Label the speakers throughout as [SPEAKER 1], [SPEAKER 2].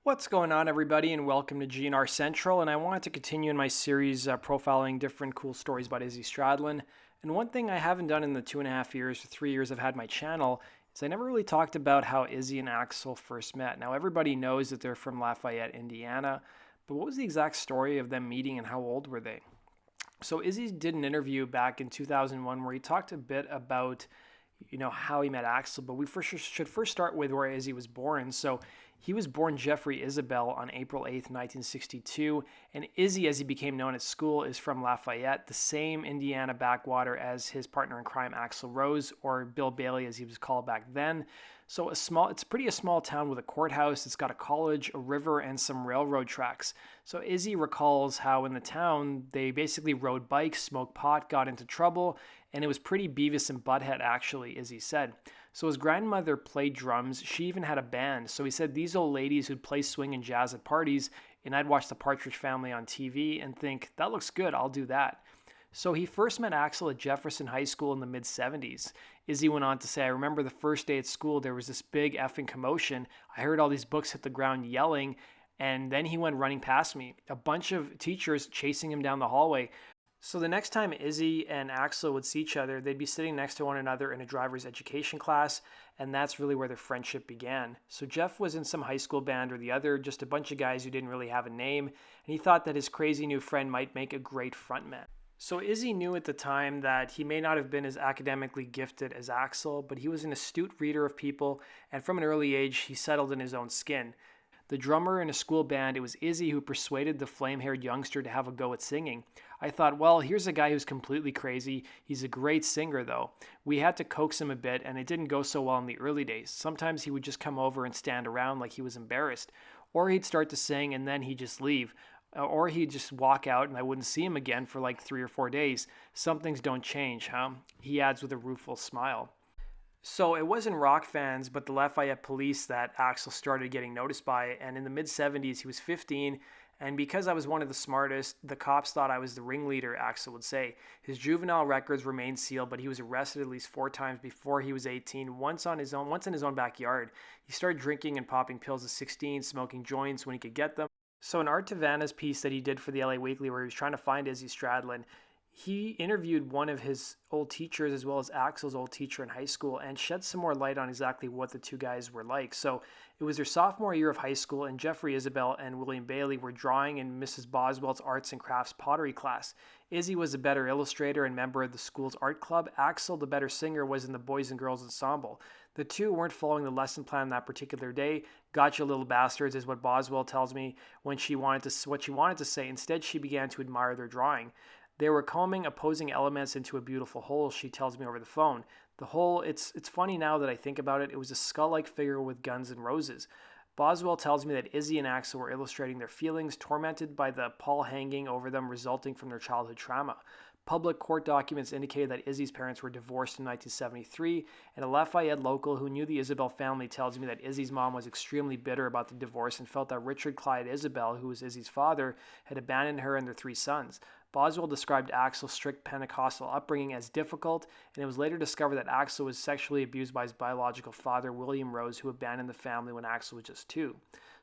[SPEAKER 1] What's going on, everybody, and welcome to GNR Central. And I wanted to continue in my series profiling different cool stories about Izzy Stradlin. And one thing I haven't done in the 2.5 years to 3 years I've had my channel is I never really talked about how Izzy and Axl first met. Now, everybody knows that they're from Lafayette, Indiana, but what was the exact story of them meeting and how old were they? So Izzy did an interview back in 2001 where he talked a bit about how he met Axl, but we should first start with where Izzy was born. So he was born Jeffrey Isabel on April 8th, 1962, and Izzy, as he became known at school, is from Lafayette, the same Indiana backwater as his partner in crime, Axl Rose, or Bill Bailey, as he was called back then. So it's pretty a small town with a courthouse. It's got a college, a river, and some railroad tracks. So Izzy recalls how in the town they basically rode bikes, smoked pot, got into trouble, and it was pretty Beavis and Butthead, actually, Izzy said. So his grandmother played drums. She even had a band. So he said these old ladies who'd play swing and jazz at parties, and I'd watch the Partridge Family on TV and think, that looks good, I'll do that. So he first met Axl at Jefferson High School in the mid-70s. Izzy went on to say, I remember the first day at school, there was this big effing commotion. I heard all these books hit the ground yelling, and then he went running past me. A bunch of teachers chasing him down the hallway. So the next time Izzy and Axl would see each other, they'd be sitting next to one another in a driver's education class, and that's really where their friendship began. So Jeff was in some high school band or the other, just a bunch of guys who didn't really have a name, and he thought that his crazy new friend might make a great frontman. So Izzy knew at the time that he may not have been as academically gifted as Axl, but he was an astute reader of people, and from an early age, he settled in his own skin. The drummer in a school band, it was Izzy who persuaded the flame-haired youngster to have a go at singing. I thought, well, here's a guy who's completely crazy. He's a great singer, though. We had to coax him a bit, and it didn't go so well in the early days. Sometimes he would just come over and stand around like he was embarrassed, or he'd start to sing and then he'd just leave. Or he'd just walk out and I wouldn't see him again for like 3 or 4 days. Some things don't change, huh? He adds with a rueful smile. So it wasn't rock fans, but the Lafayette police that Axl started getting noticed by. And in the mid-70s, he was 15. And because I was one of the smartest, the cops thought I was the ringleader, Axl would say. His juvenile records remained sealed, but he was arrested at least 4 times before he was 18, once in his own backyard. He started drinking and popping pills at 16, smoking joints when he could get them. So in Art Tavanna's piece that he did for the LA Weekly where he was trying to find Izzy Stradlin, he interviewed one of his old teachers as well as Axl's old teacher in high school and shed some more light on exactly what the two guys were like. So it was their sophomore year of high school, and Jeffrey Isabel and William Bailey were drawing in Mrs. Boswell's arts and crafts pottery class. Izzy was a better illustrator and member of the school's art club. Axl, the better singer, was in the boys and girls ensemble. The two weren't following the lesson plan that particular day. Gotcha, little bastards, is what Boswell tells me what she wanted to say. Instead, she began to admire their drawing. They were combing opposing elements into a beautiful whole, she tells me over the phone. The whole, it's funny now that I think about it, it was a skull-like figure with guns and roses. Boswell tells me that Izzy and Axl were illustrating their feelings, tormented by the pall hanging over them resulting from their childhood trauma. Public court documents indicated that Izzy's parents were divorced in 1973, and a Lafayette local who knew the Isabel family tells me that Izzy's mom was extremely bitter about the divorce and felt that Richard Clyde Isabel, who was Izzy's father, had abandoned her and their 3 sons. Boswell described Axl's strict Pentecostal upbringing as difficult, and it was later discovered that Axl was sexually abused by his biological father, William Rose, who abandoned the family when Axl was just 2.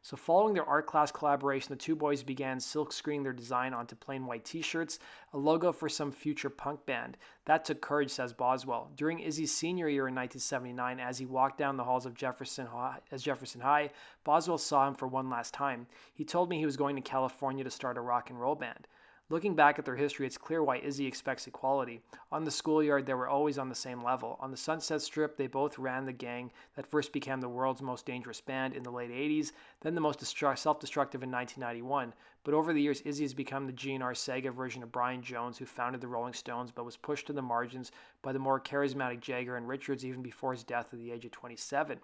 [SPEAKER 1] So following their art class collaboration, the two boys began silkscreening their design onto plain white t-shirts, a logo for some future punk band. That took courage, says Boswell. During Izzy's senior year in 1979, as he walked down the halls of Jefferson High, Boswell saw him for one last time. He told me he was going to California to start a rock and roll band. Looking back at their history, it's clear why Izzy expects equality. On the schoolyard, they were always on the same level. On the Sunset Strip, they both ran the gang that first became the world's most dangerous band in the late 80s, then the most self-destructive in 1991. But over the years, Izzy has become the GNR Sega version of Brian Jones, who founded the Rolling Stones but was pushed to the margins by the more charismatic Jagger and Richards even before his death at the age of 27.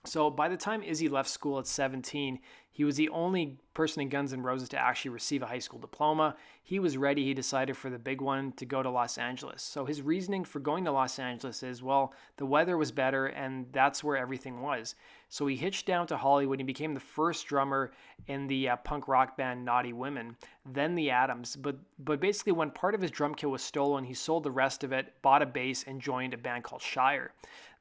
[SPEAKER 1] So by the time Izzy left school at 17, he was the only person in Guns N' Roses to actually receive a high school diploma. He was ready. He decided for the big one to go to Los Angeles. So his reasoning for going to Los Angeles is, well, the weather was better and that's where everything was. So he hitched down to Hollywood and became the first drummer in the punk rock band Naughty Women, then the Atoms. But basically when part of his drum kit was stolen, he sold the rest of it, bought a bass, and joined a band called Shire.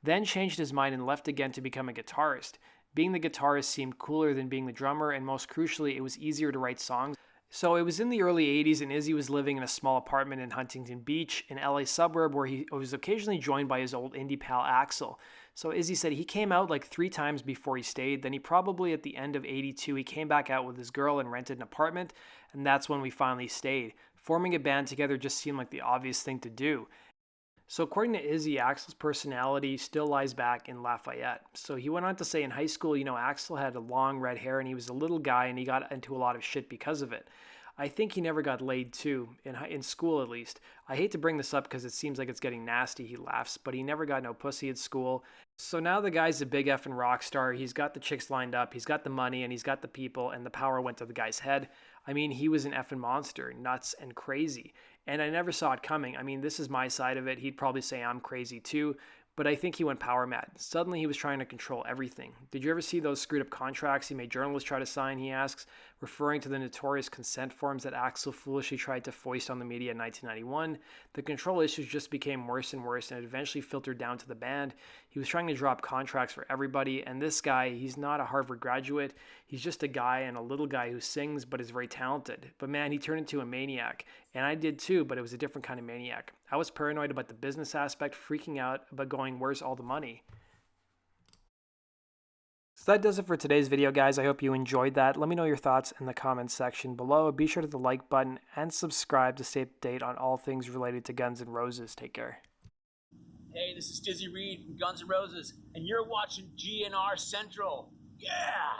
[SPEAKER 1] Then changed his mind and left again to become a guitarist. Being the guitarist seemed cooler than being the drummer, and most crucially, it was easier to write songs. So it was in the early 80s, and Izzy was living in a small apartment in Huntington Beach, an LA suburb, where he was occasionally joined by his old indie pal Axl. So Izzy said he came out like 3 times before he stayed. Then he probably at the end of 82, he came back out with his girl and rented an apartment, and that's when we finally stayed. Forming a band together just seemed like the obvious thing to do. So according to Izzy, Axl's personality still lies back in Lafayette. So he went on to say in high school, Axl had a long red hair and he was a little guy and he got into a lot of shit because of it. I think he never got laid too, in school at least. I hate to bring this up because it seems like it's getting nasty, he laughs, but he never got no pussy at school. So now the guy's a big effing rock star. He's got the chicks lined up, he's got the money, and he's got the people, and the power went to the guy's head. I mean, he was an effing monster, nuts and crazy. And I never saw it coming. I mean, this is my side of it. He'd probably say I'm crazy too, but I think he went power mad. Suddenly he was trying to control everything. Did you ever see those screwed up contracts he made journalists try to sign, he asks, referring to the notorious consent forms that Axl foolishly tried to foist on the media in 1991. The control issues just became worse and worse, and it eventually filtered down to the band. He was trying to drop contracts for everybody, and this guy, he's not a Harvard graduate. He's just a guy and a little guy who sings but is very talented. But man, he turned into a maniac. And I did too, but it was a different kind of maniac. I was paranoid about the business aspect, freaking out about going, where's all the money? So that does it for today's video, guys. I hope you enjoyed that. Let me know your thoughts in the comments section below. Be sure to hit the like button and subscribe to stay up to date on all things related to Guns N' Roses. Take care.
[SPEAKER 2] Hey, this is Dizzy Reed from Guns N' Roses, and you're watching GNR Central. Yeah!